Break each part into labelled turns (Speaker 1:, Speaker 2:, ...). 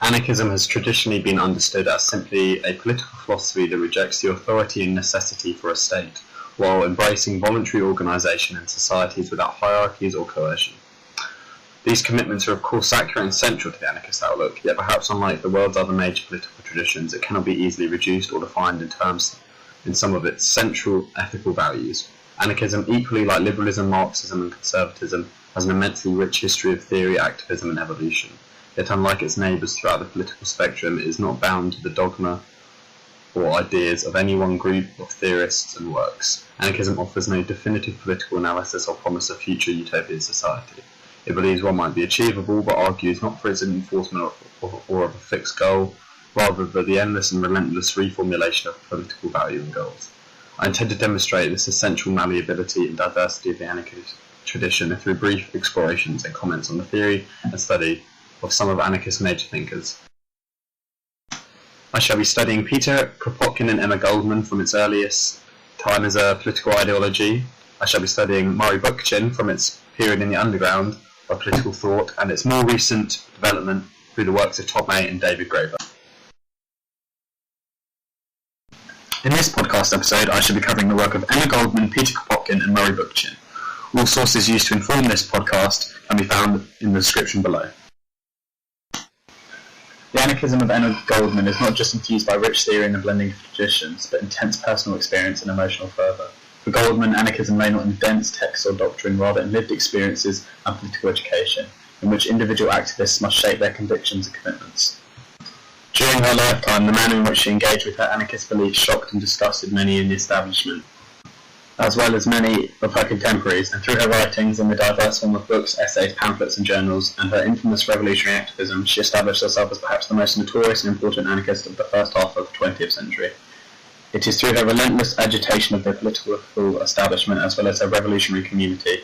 Speaker 1: Anarchism has traditionally been understood as simply a political philosophy that rejects the authority and necessity for a state, while embracing voluntary organisation in societies without hierarchies or coercion. These commitments are of course accurate and central to the anarchist outlook, yet perhaps unlike the world's other major political traditions, it cannot be easily reduced or defined in some of its central ethical values. Anarchism, equally like liberalism, Marxism and conservatism, has an immensely rich history of theory, activism and evolution. Yet unlike its neighbours throughout the political spectrum, it is not bound to the dogma or ideas of any one group of theorists and works. Anarchism offers no definitive political analysis or promise of future utopian society. It believes one might be achievable, but argues not for its enforcement or of a fixed goal, rather than the endless and relentless reformulation of political value and goals. I intend to demonstrate this essential malleability and diversity of the anarchist tradition through brief explorations and comments on the theory and study of some of anarchist major thinkers. I shall be studying Peter Kropotkin and Emma Goldman from its earliest time as a political ideology. I shall be studying Murray Bookchin from its period in the underground of political thought and its more recent development through the works of Todd May and David Graeber. In this podcast episode, I shall be covering the work of Emma Goldman, Peter Kropotkin and Murray Bookchin. All sources used to inform this podcast can be found in the description below. The anarchism of Emma Goldman is not just infused by rich theory and the blending of traditions, but intense personal experience and emotional fervour. For Goldman, anarchism lay not in dense texts or doctrine, rather in lived experiences and political education, in which individual activists must shape their convictions and commitments. During her lifetime, the manner in which she engaged with her anarchist beliefs shocked and disgusted many in the establishment, as well as many of her contemporaries, and through her writings in the diverse form of books, essays, pamphlets and journals, and her infamous revolutionary activism, she established herself as perhaps the most notorious and important anarchist of the first half of the 20th century. It is through her relentless agitation of the political establishment as well as her revolutionary community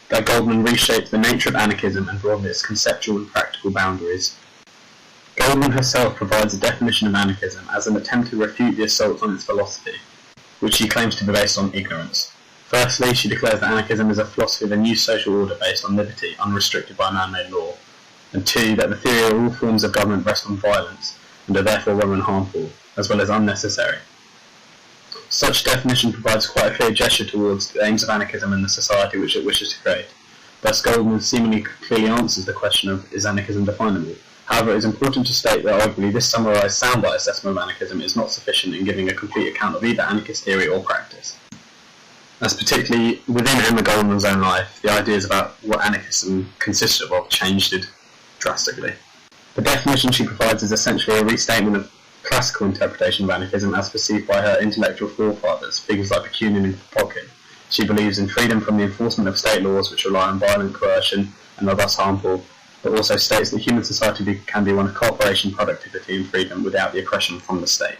Speaker 1: that Goldman reshaped the nature of anarchism and broadened its conceptual and practical boundaries. Goldman herself provides a definition of anarchism as an attempt to refute the assault on its philosophy, which she claims to be based on ignorance. Firstly, she declares that anarchism is a philosophy of a new social order based on liberty, unrestricted by man-made law, and two, that the theory of all forms of government rest on violence, and are therefore wrong and harmful, as well as unnecessary. Such definition provides quite a clear gesture towards the aims of anarchism and the society which it wishes to create. Thus, Goldman seemingly clearly answers the question of, is anarchism definable? However, it is important to state that arguably this summarised soundbite assessment of anarchism is not sufficient in giving a complete account of either anarchist theory or practice. As particularly within Emma Goldman's own life, the ideas about what anarchism consisted of changed drastically. The definition she provides is essentially a restatement of classical interpretation of anarchism as perceived by her intellectual forefathers, figures like Boockhin and Kropotkin. She believes in freedom from the enforcement of state laws which rely on violent coercion and are thus harmful, but also states that human society can be one of cooperation, productivity and freedom without the oppression from the state.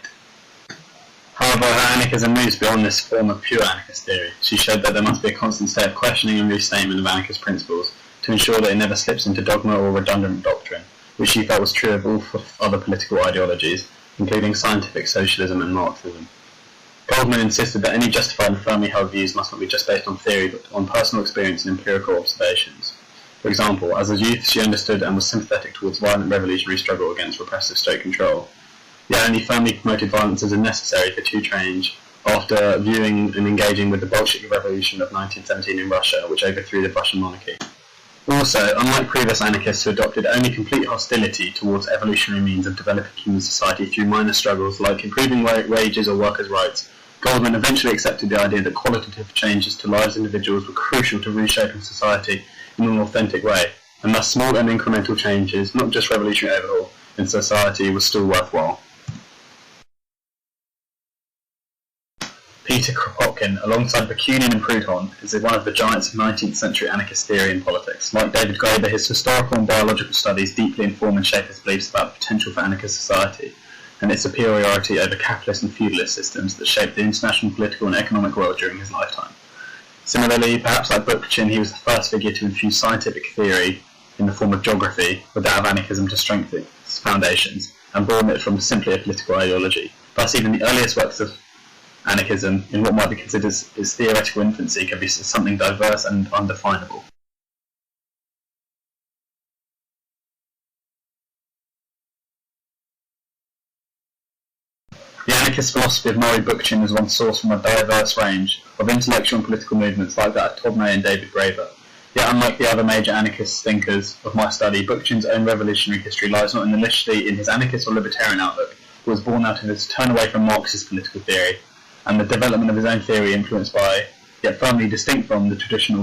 Speaker 1: However, her anarchism moves beyond this form of pure anarchist theory. She showed that there must be a constant state of questioning and restatement of anarchist principles to ensure that it never slips into dogma or redundant doctrine, which she felt was true of all other political ideologies, including scientific socialism and Marxism. Goldman insisted that any justified and firmly held views must not be just based on theory, but on personal experience and empirical observations. For example, as a youth she understood and was sympathetic towards violent revolutionary struggle against repressive state control. Yet only firmly promoted violence is necessary for to change after viewing and engaging with the Bolshevik Revolution of 1917 in Russia, which overthrew the Russian monarchy. Also, unlike previous anarchists who adopted only complete hostility towards evolutionary means of developing human society through minor struggles like improving wages or workers' rights, Goldman eventually accepted the idea that qualitative changes to lives of individuals were crucial to reshaping society in an authentic way, and thus small and incremental changes, not just revolutionary overhaul, in society was still worthwhile. Peter Kropotkin, alongside Boockhin and Pluto, is one of the giants of 19th century anarchist theory and politics. Like David Graeber, his historical and biological studies deeply inform and shape his beliefs about the potential for anarchist society, and its superiority over capitalist and feudalist systems that shaped the international political and economic world during his lifetime. Similarly, perhaps like Bookchin, he was the first figure to infuse scientific theory in the form of geography with that of anarchism to strengthen its foundations, and broaden it from simply a political ideology. Thus, even the earliest works of anarchism, in what might be considered its theoretical infancy, can be something diverse and undefinable. The anarchist philosophy of Murray Bookchin is one sourced from a diverse range of intellectual and political movements like that of Todd May and David Graeber. Yet unlike the other major anarchist thinkers of my study, Bookchin's own revolutionary history lies not initially in his anarchist or libertarian outlook, but was born out of his turn away from Marxist political theory, and the development of his own theory influenced by, yet firmly distinct from, the traditional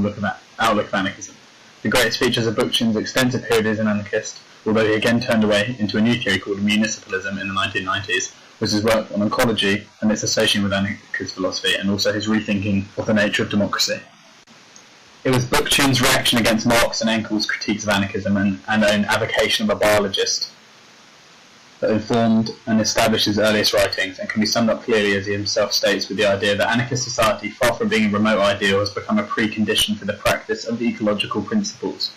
Speaker 1: outlook of anarchism. The greatest features of Bookchin's extensive period as an anarchist, although he again turned away into a new theory called municipalism in the 1990s, was his work on ecology and its association with anarchist philosophy, and also his rethinking of the nature of democracy. It was Bookchin's reaction against Marx and Engels' critiques of anarchism and own avocation of a biologist that informed and established his earliest writings, and can be summed up clearly, as he himself states, with the idea that anarchist society, far from being a remote ideal, has become a precondition for the practice of ecological principles.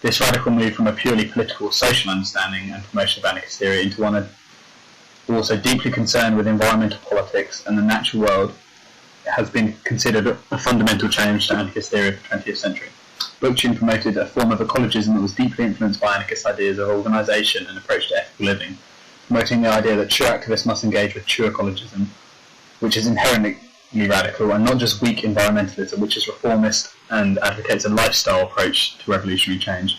Speaker 1: This radical move from a purely political social understanding and promotion of anarchist theory into one also deeply concerned with environmental politics and the natural world has been considered a fundamental change to anarchist theory of the 20th century. Bookchin promoted a form of ecologism that was deeply influenced by anarchist ideas of organisation and approach to ethical living, promoting the idea that true activists must engage with true ecologism, which is inherently radical, and not just weak environmentalism, which is reformist and advocates a lifestyle approach to revolutionary change.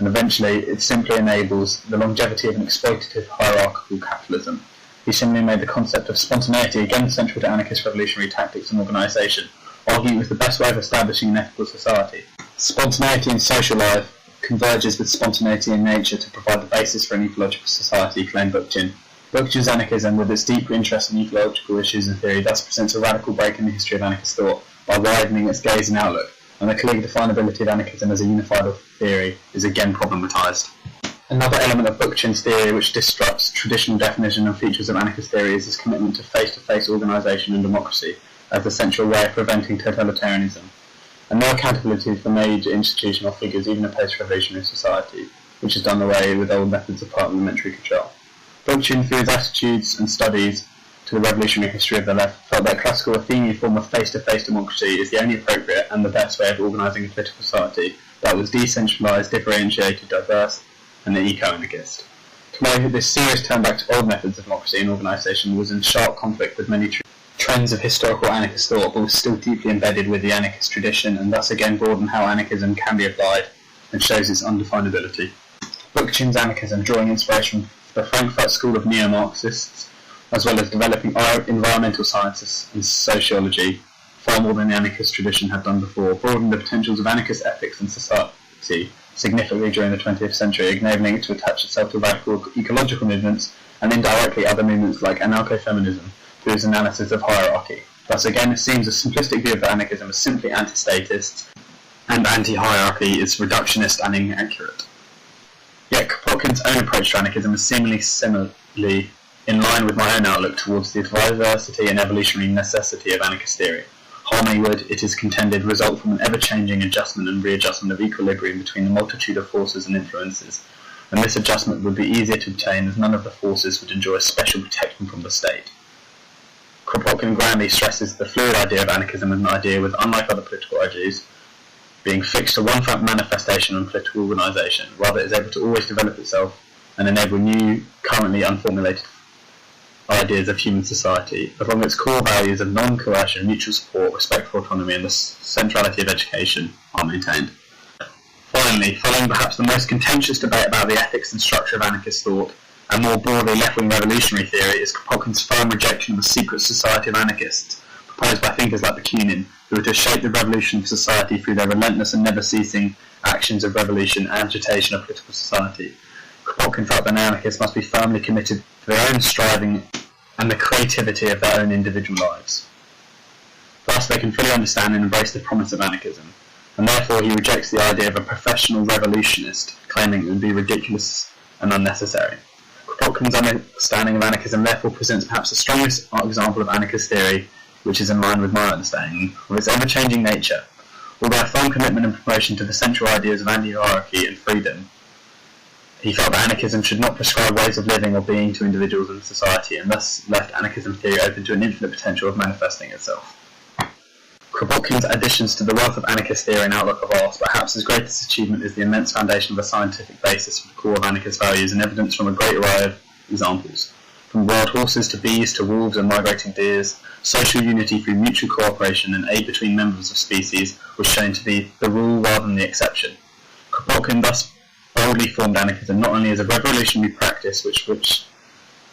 Speaker 1: And eventually, it simply enables the longevity of an exploitative hierarchical capitalism. He similarly made the concept of spontaneity, again central to anarchist revolutionary tactics and organisation, arguing it was the best way of establishing an ethical society. Spontaneity in social life converges with spontaneity in nature to provide the basis for an ecological society, claimed Bookchin. Bookchin's anarchism, with its deep interest in ecological issues and theory, thus presents a radical break in the history of anarchist thought by widening its gaze and outlook, and the clear definability of anarchism as a unified theory is again problematised. Another element of Bookchin's theory which disrupts traditional definition and features of anarchist theory is his commitment to face-to-face organisation and democracy as the central way of preventing totalitarianism, and no accountability for major institutional figures, even in a post-revolutionary society, which has done away with old methods of parliamentary control. Bookchin, through his attitudes and studies to the revolutionary history of the left, felt that classical Athenian form of face-to-face democracy is the only appropriate and the best way of organising a political society that was decentralised, differentiated, diverse, and the eco-anarchist. To know this serious turn back to old methods of democracy and organisation was in sharp conflict with many trends of historical anarchist thought, but was still deeply embedded with the anarchist tradition, and thus again broadened how anarchism can be applied and shows its undefinability. Bookchin's anarchism, drawing inspiration from the Frankfurt school of neo-Marxists, as well as developing environmental sciences and sociology, far more than the anarchist tradition had done before, broadened the potentials of anarchist ethics and society significantly during the 20th century, enabling it to attach itself to radical ecological movements and indirectly other movements like anarcho-feminism through its analysis of hierarchy. Thus again, it seems a simplistic view of anarchism as simply anti-statist and anti-hierarchy is reductionist and inaccurate. Yet Kropotkin's own approach to anarchism is similarly in line with my own outlook towards the diversity and evolutionary necessity of anarchist theory. Harmony would, it is contended, result from an ever-changing adjustment and readjustment of equilibrium between the multitude of forces and influences, and this adjustment would be easier to obtain as none of the forces would enjoy special protection from the state. Kropotkin grandly stresses the fluid idea of anarchism as an idea with, unlike other political ideas, being fixed to one manifestation and political organisation. Rather, it is able to always develop itself and enable new, currently unformulated ideas of human society, as long as its core values of non-coercion, mutual support, respect for autonomy, and the centrality of education are maintained. Finally, following perhaps the most contentious debate about the ethics and structure of anarchist thought, and more broadly left-wing revolutionary theory, is Kropotkin's firm rejection of a secret society of anarchists, proposed by thinkers like Boockhin, who were to shape the revolution of society through their relentless and never-ceasing actions of revolution and agitation of political society. Kropotkin felt that anarchists must be firmly committed to their own striving and the creativity of their own individual lives. Thus they can fully understand and embrace the promise of anarchism, and therefore he rejects the idea of a professional revolutionist, claiming it would be ridiculous and unnecessary. Kropotkin's understanding of anarchism therefore presents perhaps the strongest example of anarchist theory, which is in line with my understanding of its ever-changing nature. Although a firm commitment and promotion to the central ideas of anti-hierarchy and freedom, he felt that anarchism should not prescribe ways of living or being to individuals in society, and thus left anarchism theory open to an infinite potential of manifesting itself. Kropotkin's additions to the wealth of anarchist theory and outlook are vast. Perhaps his greatest achievement is the immense foundation of a scientific basis for the core of anarchist values and evidence from a great array of examples. from wild horses to bees to wolves and migrating deers, social unity through mutual cooperation and aid between members of species was shown to be the rule rather than the exception. Kropotkin thus boldly formed anarchism not only as a revolutionary practice which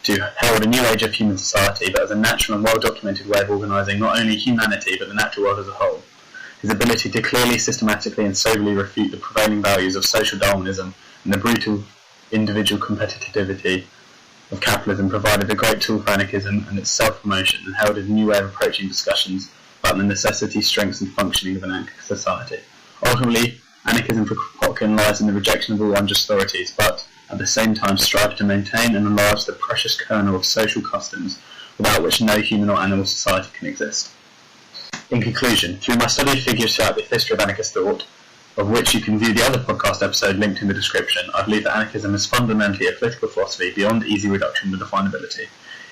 Speaker 1: to herald a new age of human society, but as a natural and well-documented way of organising not only humanity but the natural world as a whole. His ability to clearly, systematically and soberly refute the prevailing values of social Darwinism and the brutal individual competitivity of capitalism provided a great tool for anarchism and its self-promotion, and heralded a new way of approaching discussions about the necessity, strengths and functioning of an anarchist society. Ultimately, anarchism for Kropotkin lies in the rejection of all unjust authorities, but at the same time strives to maintain and enlarge the precious kernel of social customs without which no human or animal society can exist. In conclusion, through my study of figures throughout the history of anarchist thought, of which you can view the other podcast episode linked in the description, I believe that anarchism is fundamentally a political philosophy beyond easy reduction to definability.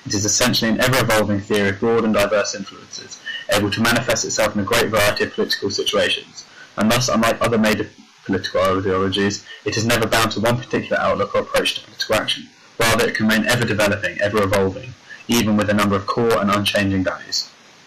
Speaker 1: It is essentially an ever-evolving theory of broad and diverse influences, able to manifest itself in a great variety of political situations, and thus, unlike other major political ideologies, it is never bound to one particular outlook or approach to political action. Rather, it can remain ever-developing, ever-evolving, even with a number of core and unchanging values.